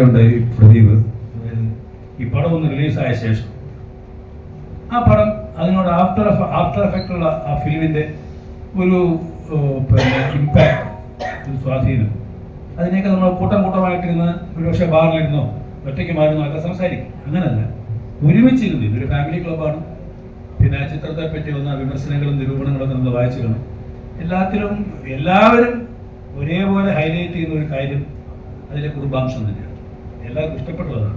പറയുകയുണ്ടായി പ്രദീപ്, ഈ പടം ഒന്ന് റിലീസായ ശേഷം ആ പടം അതിനോട് ആഫ്റ്റർ എഫക്റ്റുള്ള ആ ഫിലിമിൻ്റെ ഒരു പിന്നെ ഇമ്പാക്റ്റ്, സ്വാധീനം, അതിനെയൊക്കെ നമ്മൾ കൂട്ടമായിട്ടിരുന്ന് ഒരു പക്ഷേ ബാറിലിരുന്നോ ഒറ്റയ്ക്ക് മാറുന്നോ ഒക്കെ സംസാരിക്കും. അങ്ങനല്ല, ഒരുമിച്ചിരുന്നു. ഇതൊരു ഫാമിലി ക്ലബ്ബാണ്. പിന്നെ ആ ചിത്രത്തെ പറ്റി വന്ന വിമർശനങ്ങളും നിരൂപണങ്ങളൊക്കെ നമ്മൾ വായിച്ചു കാണും. എല്ലാവരും ഒരേപോലെ ഹൈലൈറ്റ് ചെയ്യുന്ന ഒരു കാര്യം അതിലെ കുടുംബാംശം തന്നെയാണ്. എല്ലാവർക്കും ഇഷ്ടപ്പെട്ടതാണ്.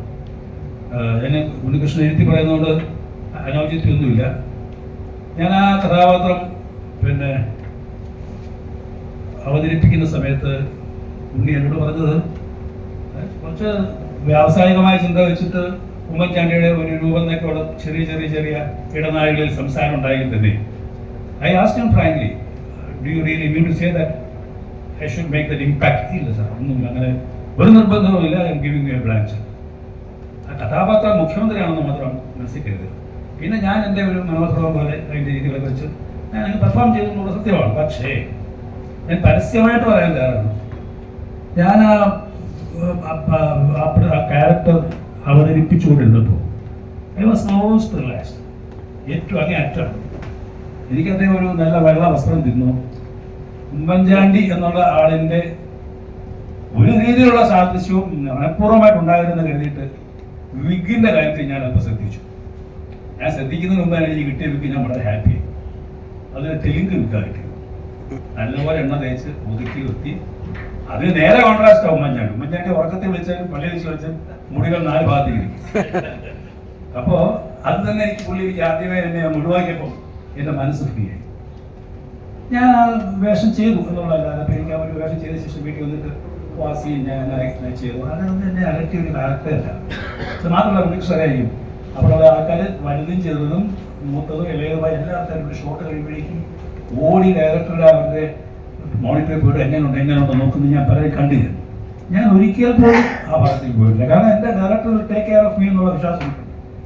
എന്നെ ഉണ്ണികൃഷ്ണൻ എഴുതി പറയുന്നതുകൊണ്ട് അനൗചിത്യമൊന്നുമില്ല. ഞാൻ ആ കഥാപാത്രം പിന്നെ അവതരിപ്പിക്കുന്ന സമയത്ത് ഉണ്ണി എന്നോട് പറഞ്ഞത് കുറച്ച് വ്യാവസായികമായ ചിന്ത വെച്ചിട്ട് ഉമ്മൻചാണ്ടിയുടെ ഒരു രൂപം എന്നൊക്കെ ഉള്ള ചെറിയ ഇടനാഴികളിൽ സംസാരം ഉണ്ടായെങ്കിൽ തന്നെ I asked him frankly, do you really mean to say that I should make that impact? ഇല്ല സാർ, ഒന്നുമില്ല, അങ്ങനെ ഒരു നിർബന്ധവുമില്ല. I am giving you a blank. ആ കഥാപാത്രം മുഖ്യമന്ത്രിയാണെന്ന് മാത്രം മനസ്സിലാക്കരുത്. പിന്നെ ഞാൻ എൻ്റെ ഒരു മനോഭാവം പോലെ അതിൻ്റെ രീതികളൊക്കെ വെച്ച് ഞാൻ അങ്ങ് പെർഫോം ചെയ്തെന്നുള്ള സത്യമാണ്. പക്ഷേ ഞാൻ പരസ്യമായിട്ട് പറയാൻ തയ്യാറാണ്. ഞാൻ ആ ക്യാരക്ടർ അവതരിപ്പിച്ചുകൊണ്ടിരുന്നപ്പോൾ ഐ വാസ് മോസ്റ്റ് റിലാക്സ്ഡ്. ഏറ്റവും അങ്ങേയറ്റം എനിക്ക് അദ്ദേഹം ഒരു നല്ല വെള്ള വസ്ത്രം തിന്നു. ഉമ്മൻചാണ്ടി എന്നുള്ള ആളിൻ്റെ ഒരു രീതിയിലുള്ള സാദൃശ്യവും മനഃപൂർവ്വമായിട്ടുണ്ടായിരുന്നെന്ന് കരുതിയിട്ട് വിഗിൻ്റെ കാര്യത്തിൽ ഞാൻ അല്പം ശ്രദ്ധിച്ചു. ഞാൻ ശ്രദ്ധിക്കുന്നതിന് മുമ്പ് എനിക്ക് കിട്ടിയ വിഗ് ഞാൻ വളരെ ഹാപ്പി. അതിന് തെലുങ്ക് വിഗ്ഗാണ് കിട്ടിയത്. നല്ലപോലെ എണ്ണ തേച്ച് ഒതുക്കി വെത്തി. അതിന് നേരെ കോൺട്രാസ്റ്റ് ആവും ഉമ്മൻചാണ്ടി ഉറക്കത്തിൽ വിളിച്ചാൽ പള്ളി വെച്ച് വെച്ചാൽ മുടികൾ 4 ഭാഗത്തേക്ക്. അപ്പോൾ അത് തന്നെ എനിക്ക് ആദ്യമേ എന്നെ ഒഴിവാക്കിയപ്പോൾ എൻ്റെ മനസ്സ് ഫ്രീ ആയി. ഞാൻ ആ വേഷം ചെയ്തു എന്നുള്ളതല്ലാതെ അപ്പോൾ എനിക്ക് ആ ഒരു വേഷം ചെയ്ത ശേഷം വീട്ടിൽ വന്നിട്ട് വാസി ഞാൻ ചെയ്തു. അതൊന്നും എന്നെ അലട്ടിയ ഒരു കാലത്തല്ല. അത് മാത്രമല്ല ഉണ്ണികൃഷ്ണൻ അറിയാം. അപ്പോൾ ആൾക്കാർ വലുതും ചെറുതും മൂത്തതും ഇളയതുമായ എല്ലാ ആൾക്കാരും ഒരു ഷോട്ട് കഴിയുമ്പോഴേക്കും ഓടി ഡയറക്ടറുടെ അവരുടെ മോണിറ്ററിൽ പോയിട്ട് എങ്ങനെയുണ്ടോ നോക്കുന്നത് ഞാൻ പലരും കണ്ടില്ല. ഞാൻ ഒരിക്കൽ പോലും ആ ഭാഗത്തേക്ക് പോയിട്ടില്ല. കാരണം എൻ്റെ director take care of me എന്നുള്ള വിശ്വാസമുണ്ട്.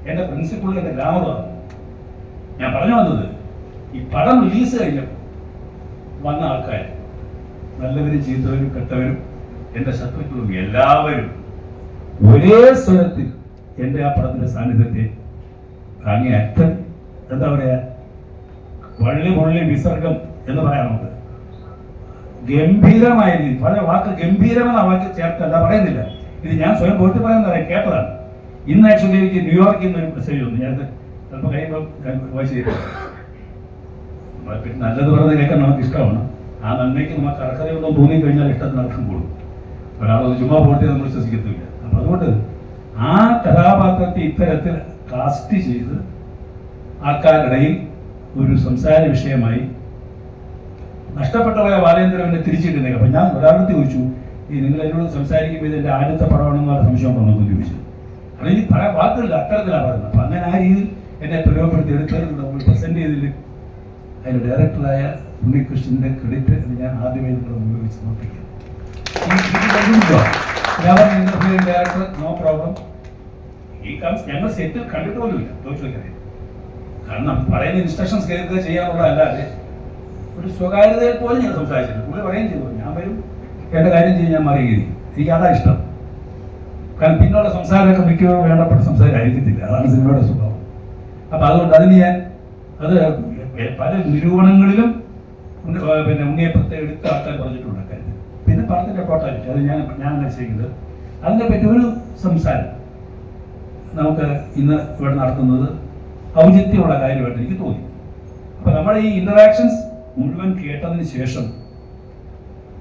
എൻ്റെ പ്രിൻസിപ്പിൾ എൻ്റെ ഗ്രാമമാണ്. ഞാൻ പറഞ്ഞു വന്നത്, ഈ പടം റിലീസ് കഴിഞ്ഞപ്പോൾ വന്ന ആൾക്കാർ നല്ലവരും ചീത്തവരും കെട്ടവരും എൻ്റെ ശത്രുക്കളും എല്ലാവരും ഒരേ സ്വരത്തിൽ എൻ്റെ ആ പടത്തിൻ്റെ സാന്നിധ്യത്തെ അങ്ങേയറ്റം എന്താ പറയുക, വള്ളി വിസർഗം എന്ന് പറയാം. നമുക്ക് ഗംഭീരമായ രീതി പല വാക്ക് ഗംഭീരമെന്ന വാക്ക് ചേർത്തല്ല പറയുന്നില്ല. ഇത് ഞാൻ സ്വയം പോയിട്ട് പറയുന്നതാണ്, കേട്ടതാണ്. ഇന്ന് ആക്ച്വലി എനിക്ക് ന്യൂയോർക്കിൽ നിന്ന് ഒരു മെസ്സേജ് വന്നു. ഞാൻ ചിലപ്പോൾ കഴിയുമ്പോൾ വോയിസ് ചെയ്തു. പിന്നെ നല്ലത് പറഞ്ഞത് കേൾക്കാൻ നമുക്ക് ഇഷ്ടമാണ്. ആ നന്മയ്ക്ക് നമുക്ക് അർഹതയുണ്ടോ തോന്നിക്കഴിഞ്ഞാൽ ഇഷ്ടത്തിന് അർത്ഥം കൂടും. ഒരാളത് ചുമ്മാ പോയിട്ട് നമ്മൾ വിശ്വസിക്കത്തില്ല. അപ്പം അതുകൊണ്ട് ആ കഥാപാത്രത്തെ ഇത്തരത്തിൽ കാസ്റ്റ് ചെയ്ത് ആൾക്കാരുടെയിൽ ഒരു സംസാര വിഷയമായി നഷ്ടപ്പെട്ട ബാലേന്ദ്രനെ തിരിച്ചിട്ടുണ്ടെങ്കിൽ. അപ്പം ഞാൻ ഒരാളത്ത് ചോദിച്ചു, ഈ നിങ്ങൾ എന്നോട് സംസാരിക്കുമ്പോൾ ഇത് എൻ്റെ ആദ്യത്തെ പടമാണെന്നുള്ള സംശയം ഉണ്ടെന്നൊക്കെ ചോദിച്ചു. അത് ഈ പല വാക്കുകളിൽ അത്തരത്തിലാണ് പറയുന്നത്. അപ്പം അങ്ങനെ ആ രീതിയിൽ എന്നെ പ്രയോഗപ്പെടുത്തി എടുത്തത് നമ്മൾ പ്രസൻറ്റ് ചെയ്തതിൽ അതിൻ്റെ ഡയറക്ടറായ ഉണ്ണികൃഷ്ണൻ്റെ ക്രെഡിറ്റ് എന്ന് ഞാൻ ആദ്യമേ നിങ്ങളുടെ മുമ്പിൽ വെച്ച് സമർപ്പിക്കാം. Director no problem. ഈ ഞങ്ങൾ സെറ്റിൽ കണ്ടിട്ട് പോലുമില്ല, ചോദിച്ചോക്കറിയാം. കാരണം പറയുന്ന ഇൻസ്ട്രക്ഷൻസ് കേൾക്കുക ചെയ്യാനുള്ളതല്ലാതെ ഒരു സ്വകാര്യതയിൽ പോലും ഞാൻ സംസാരിച്ചില്ല. പുള്ളി പറയുകയും ചെയ്തു, ഞാൻ വരും എൻ്റെ കാര്യം ചെയ്യും, ഞാൻ മറിയുകയും. എനിക്ക് അതാ ഇഷ്ടം. കാരണം പിന്നുള്ള സംസാരമൊക്കെ മിക്കവാറും വേണ്ടപ്പെട്ട സംസാരമായിരിക്കത്തില്ല. അതാണ് സിനിമയുടെ സ്വഭാവം. അപ്പം അതുകൊണ്ട് അതിന് ഞാൻ അത് പല നിരൂപണങ്ങളിലും പിന്നെ ഉണ്ണിയപ്പത്തെ എടുത്ത ആൾക്കാർ പറഞ്ഞിട്ടുണ്ട് കാര്യത്തിൽ. പിന്നെ പടത്തിൻ്റെ ടോട്ടാലിറ്റി അത് ഞാൻ നിശ്ചയിക്കുന്നത്. അതിനെപ്പറ്റി ഒരു സംസാരം നമുക്ക് ഇന്ന് ഇവിടെ നടത്തുന്നത് ഔചിത്യമുള്ള കാര്യമായിട്ട് എനിക്ക് തോന്നി. അപ്പോൾ നമ്മുടെ ഈ ഇൻ്ററാക്ഷൻസ് മുഴുവൻ കേട്ടതിന് ശേഷം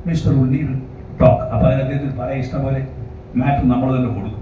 മിസ്റ്റർ ഉണ്ണി ടോക്ക്. അപ്പോൾ അതിനകത്ത് പറയാൻ ഇഷ്ടം പോലെ മാറ്റർ നമ്മൾ തന്നെ കൊടുക്കും.